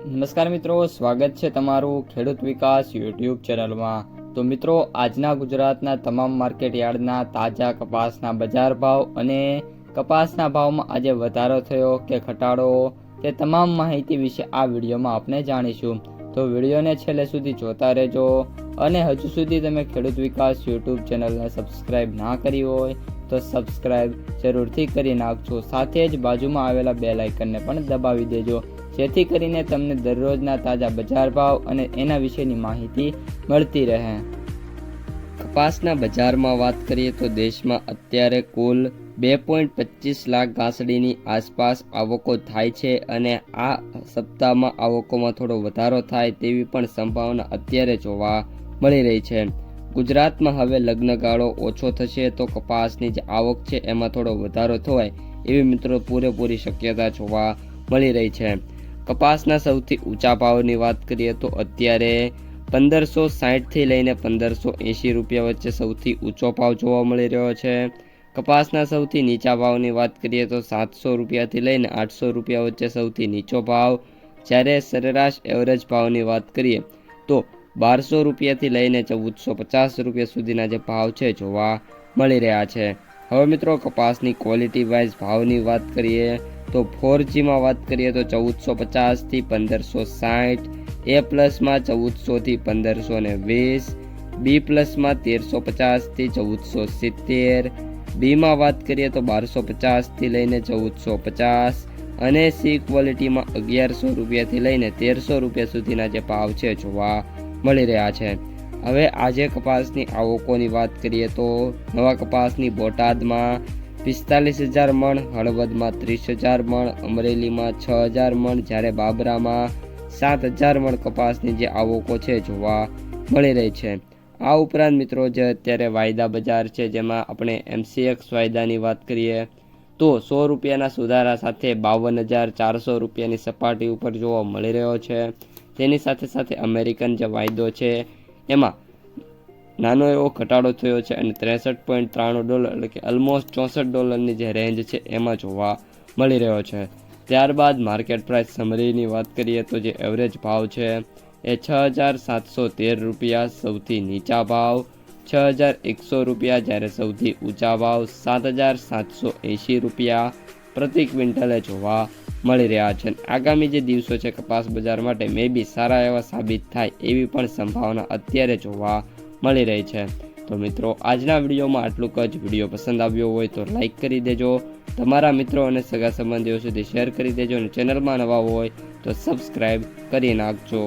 નમસ્કાર મિત્રો, સ્વાગત છે તમારું ખેડૂત વિકાસ યુટ્યુબ ચેનલમાં। તો મિત્રો, આજના ગુજરાતના તમામ માર્કેટ યાર્ડના તાજા કપાસના બજાર ભાવ અને કપાસના ભાવમાં આજે વધારો થયો કે ઘટાડો તે તમામ માહિતી વિશે આ વિડીયોમાં આપણે જાણીશું। તો વિડીયોને છેલ્લે સુધી જોતા રહેજો અને હજુ સુધી તમે ખેડૂત વિકાસ યુટ્યુબ ચેનલને સબસ્ક્રાઈબ ના કરી હોય તો સબસ્ક્રાઈબ જરૂરથી કરી નાખજો, સાથે જ બાજુમાં આવેલા બેલ આઇકનને પણ દબાવી દેજો, જેથી કરીને તમને દરરોજના તાજા બજાર ભાવ અને એના વિશેની માહિતી મળતી રહે। કપાસના બજારમાં વાત કરીએ તો દેશમાં અત્યારે કુલ 2.25 લાખ ઘાસડીની આસપાસ આવકો થાય છે અને આ સપ્તાહમાં આવકોમાં થોડો વધારો થાય તેવી પણ સંભાવના અત્યારે જોવા મળી રહી છે। ગુજરાતમાં હવે લગ્નગાળો ઓછો થશે તો કપાસની જે આવક છે એમાં થોડો વધારો થાય એવી મિત્રો પૂરેપૂરી શક્યતા જોવા મળી રહી છે। કપાસના સૌથી ઊંચા ભાવની વાત કરીએ તો અત્યારે 1560 થી લઈને 1580 રૂપિયા વચ્ચે સૌથી ઊંચો ભાવ જોવા મળી રહ્યો છે। કપાસના સૌથી નીચા ભાવની વાત કરીએ તો 700 રૂપિયાથી લઈને 800 રૂપિયા વચ્ચે સૌથી નીચો ભાવ, જ્યારે સરેરાશ એવરેજ ભાવની વાત કરીએ તો 1200 રૂપિયાથી લઈને 1450 રૂપિયા સુધીના જે ભાવ છે જોવા મળી રહ્યા છે। હવે મિત્રો, કપાસની ક્વોલિટી વાઇઝ ભાવની વાત કરીએ તો 4Gમાં વાત કરીએ તો 1450 થી 1560, A પ્લસમાં 1400 થી 1520, B પ્લસમાં 1350 થી 1470, બીમાં વાત કરીએ તો 1250 થી લઈને 1450 અને C ક્વોલિટીમાં 1100 રૂપિયાથી લઈને 1300 રૂપિયા સુધીના જે ભાવ છે જોવા મળી રહ્યા છે। હવે આજે કપાસની આવકોની વાત કરીએ તો નવા કપાસની બોટાદમાં 45,000 મણ, હળવદમાં 30,000 મણ, અમરેલીમાં 6,000 મણ, જ્યારે બાબરામાં 7,000 મણ કપાસની જે આવકો છે જોવા મળી રહી છે। આ ઉપરાંત મિત્રો, જે અત્યારે વાયદા બજાર છે જેમાં આપણે MCX વાયદાની વાત કરીએ તો 100 રૂપિયાના સુધારા સાથે 52,400 રૂપિયાની સપાટી ઉપર જોવા મળી રહ્યો છે। તેની સાથે સાથે અમેરિકન જે વાયદો છે એમાં નાનો એવો ઘટાડો થયો છે અને $63.93 એટલે કે ઓલમોસ્ટ $64ની જે રેન્જ છે એમાં જોવા મળી રહ્યો છે। ત્યારબાદ માર્કેટ પ્રાઇસ સમરીની વાત કરીએ તો જે એવરેજ ભાવ છે એ 6,713 રૂપિયા સૌથી નીચા ભાવ, 6,100 રૂપિયા જ્યારે સૌથી ઊંચા ભાવ 7,780 રૂપિયા પ્રતિ ક્વિન્ટલે જોવા મળી રહ્યા છે। આગામી જે દિવસો છે કપાસ બજાર માટે મે બી સારા એવા સાબિત થાય એવી પણ સંભાવના અત્યારે જોવા મળી રહી છે। તો મિત્રો, આજના વિડીયોમાં આટલું જ। વિડીયો પસંદ આવ્યો હોય તો લાઈક કરી દેજો, તમારા મિત્રો અને સગા સંબંધીઓ સુધી શેર કરી દેજો અને ચેનલમાં નવા હોય તો સબસ્ક્રાઈબ કરી નાખજો।